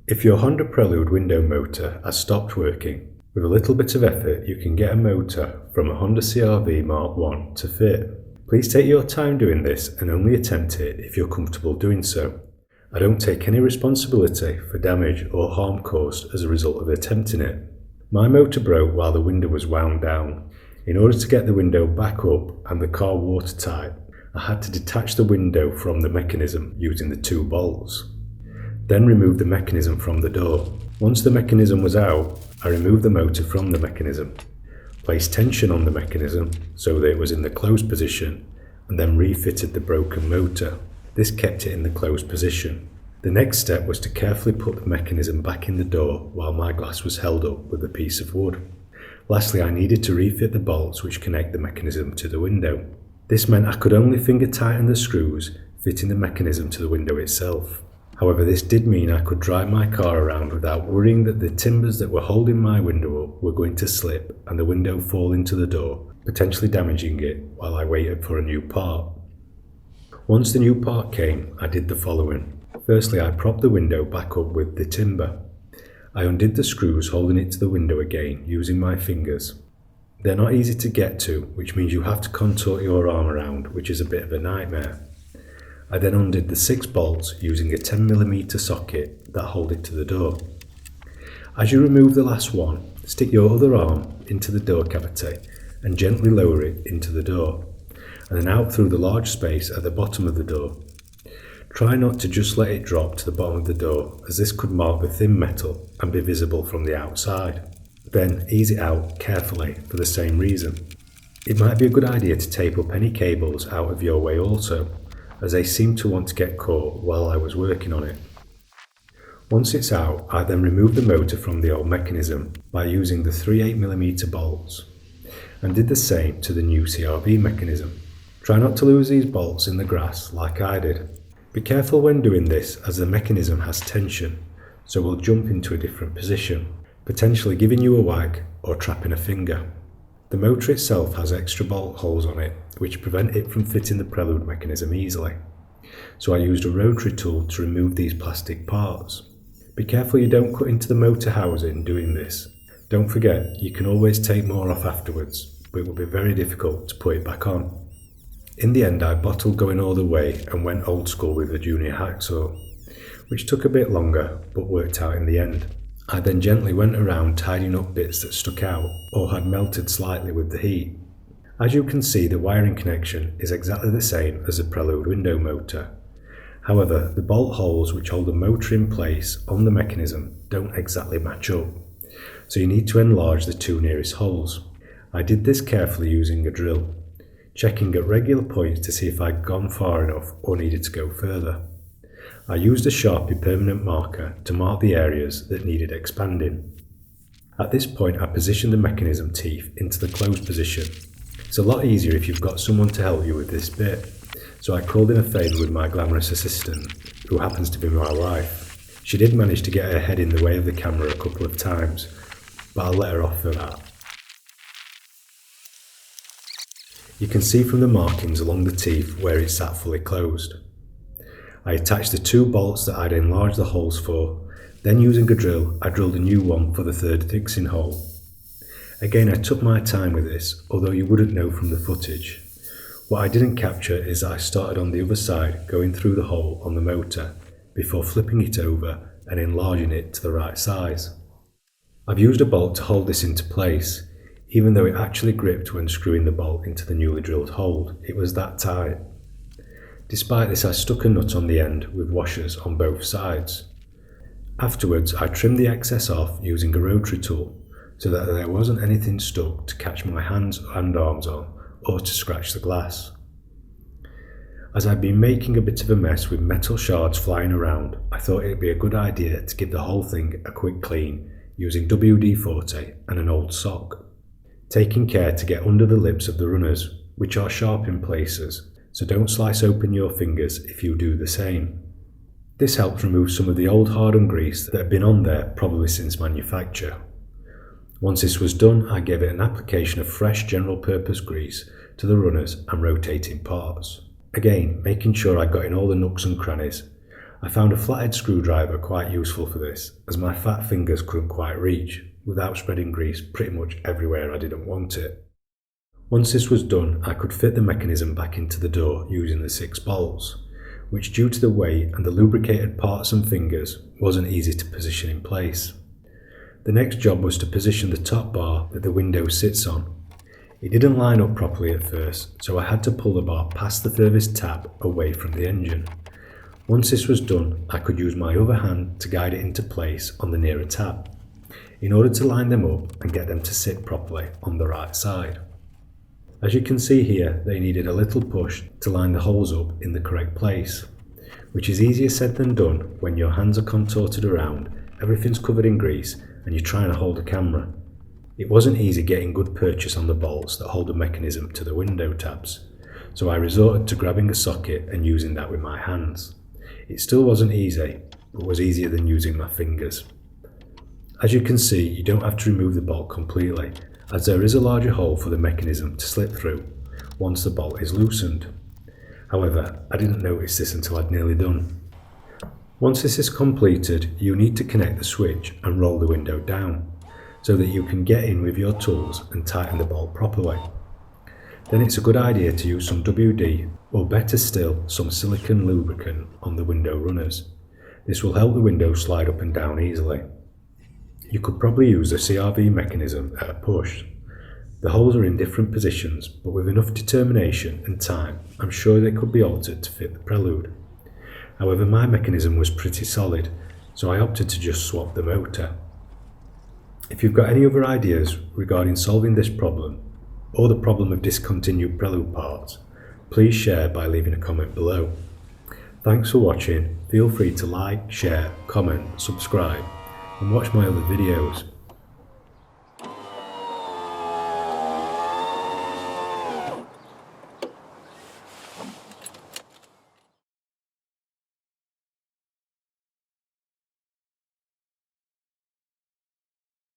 If your Honda Prelude window motor has stopped working, with a little bit of effort you can get a motor from a Honda CR-V Mark I to fit. Please take your time doing this and only attempt it if you're comfortable doing so. I don't take any responsibility for damage or harm caused as a result of attempting it. My motor broke while the window was wound down. In order to get the window back up and the car watertight, I had to detach the window from the mechanism using the 2 bolts. Then remove the mechanism from the door. Once the mechanism was out, I removed the motor from the mechanism, placed tension on the mechanism so that it was in the closed position, and then refitted the broken motor. This kept it in the closed position. The next step was to carefully put the mechanism back in the door while my glass was held up with a piece of wood. Lastly, I needed to refit the bolts which connect the mechanism to the window. This meant I could only finger tighten the screws fitting the mechanism to the window itself. However, this did mean I could drive my car around without worrying that the timbers that were holding my window up were going to slip and the window fall into the door, potentially damaging it while I waited for a new part. Once the new part came, I did the following. Firstly, I propped the window back up with the timber. I undid the screws holding it to the window again using my fingers. They're not easy to get to, which means you have to contort your arm around, which is a bit of a nightmare. I then undid the 6 bolts using a 10mm socket that hold it to the door. As you remove the last one, stick your other arm into the door cavity and gently lower it into the door, and then out through the large space at the bottom of the door. Try not to just let it drop to the bottom of the door, as this could mark the thin metal and be visible from the outside. Then ease it out carefully for the same reason. It might be a good idea to tape up any cables out of your way also, as they seem to want to get caught while I was working on it. Once it's out, I then removed the motor from the old mechanism by using the 3 8mm bolts, and did the same to the new CR-V mechanism. Try not to lose these bolts in the grass like I did. Be careful when doing this, as the mechanism has tension, so will jump into a different position, potentially giving you a wag or trapping a finger. The motor itself has extra bolt holes on it, which prevent it from fitting the Prelude mechanism easily. So I used a rotary tool to remove these plastic parts. Be careful you don't cut into the motor housing doing this. Don't forget, you can always take more off afterwards, but it will be very difficult to put it back on. In the end, I bottled going all the way and went old school with the junior hacksaw, which took a bit longer but worked out in the end. I then gently went around tidying up bits that stuck out or had melted slightly with the heat. As you can see, the wiring connection is exactly the same as the Prelude window motor. However, the bolt holes which hold the motor in place on the mechanism don't exactly match up, so you need to enlarge the 2 nearest holes. I did this carefully using a drill, checking at regular points to see if I'd gone far enough or needed to go further. I used a Sharpie permanent marker to mark the areas that needed expanding. At this point, I positioned the mechanism teeth into the closed position. It's a lot easier if you've got someone to help you with this bit, so I called in a favour with my glamorous assistant, who happens to be my wife. She did manage to get her head in the way of the camera a couple of times, but I'll let her off for that. You can see from the markings along the teeth where it sat fully closed. I attached the 2 bolts that I'd enlarged the holes for, then using a drill I drilled a new one for the 3rd fixing hole. Again, I took my time with this, although you wouldn't know from the footage. What I didn't capture is that I started on the other side going through the hole on the motor before flipping it over and enlarging it to the right size. I've used a bolt to hold this into place, even though it actually gripped when screwing the bolt into the newly drilled hole. It was that tight. Despite this, I stuck a nut on the end with washers on both sides. Afterwards, I trimmed the excess off using a rotary tool so that there wasn't anything stuck to catch my hands and arms on or to scratch the glass. As I'd been making a bit of a mess with metal shards flying around, I thought it'd be a good idea to give the whole thing a quick clean using WD-40 and an old sock, taking care to get under the lips of the runners, which are sharp in places, so don't slice open your fingers if you do the same. This helped remove some of the old hardened grease that had been on there probably since manufacture. Once this was done, I gave it an application of fresh general purpose grease to the runners and rotating parts. Again, making sure I got in all the nooks and crannies. I found a flathead screwdriver quite useful for this, as my fat fingers couldn't quite reach, without spreading grease pretty much everywhere I didn't want it. Once this was done, I could fit the mechanism back into the door using the 6 bolts, which due to the weight and the lubricated parts and fingers wasn't easy to position in place. The next job was to position the top bar that the window sits on. It didn't line up properly at first, so I had to pull the bar past the furthest tab away from the engine. Once this was done, I could use my other hand to guide it into place on the nearer tab, in order to line them up and get them to sit properly on the right side. As you can see here, they needed a little push to line the holes up in the correct place, which is easier said than done when your hands are contorted around, everything's covered in grease, and you're trying to hold a camera. It wasn't easy getting good purchase on the bolts that hold the mechanism to the window tabs, so I resorted to grabbing a socket and using that with my hands. It still wasn't easy, but was easier than using my fingers. As you can see, you don't have to remove the bolt completely, as there is a larger hole for the mechanism to slip through once the bolt is loosened. However, I didn't notice this until I'd nearly done. Once this is completed, you need to connect the switch and roll the window down, so that you can get in with your tools and tighten the bolt properly. Then it's a good idea to use some WD, or better still, some silicone lubricant on the window runners. This will help the window slide up and down easily. You could probably use the CRV mechanism at a push. The holes are in different positions, but with enough determination and time, I'm sure they could be altered to fit the Prelude. However, my mechanism was pretty solid, so I opted to just swap the motor. If you've got any other ideas regarding solving this problem, or the problem of discontinued Prelude parts, please share by leaving a comment below. Thanks for watching. Feel free to like, share, comment, subscribe, and watch my other videos.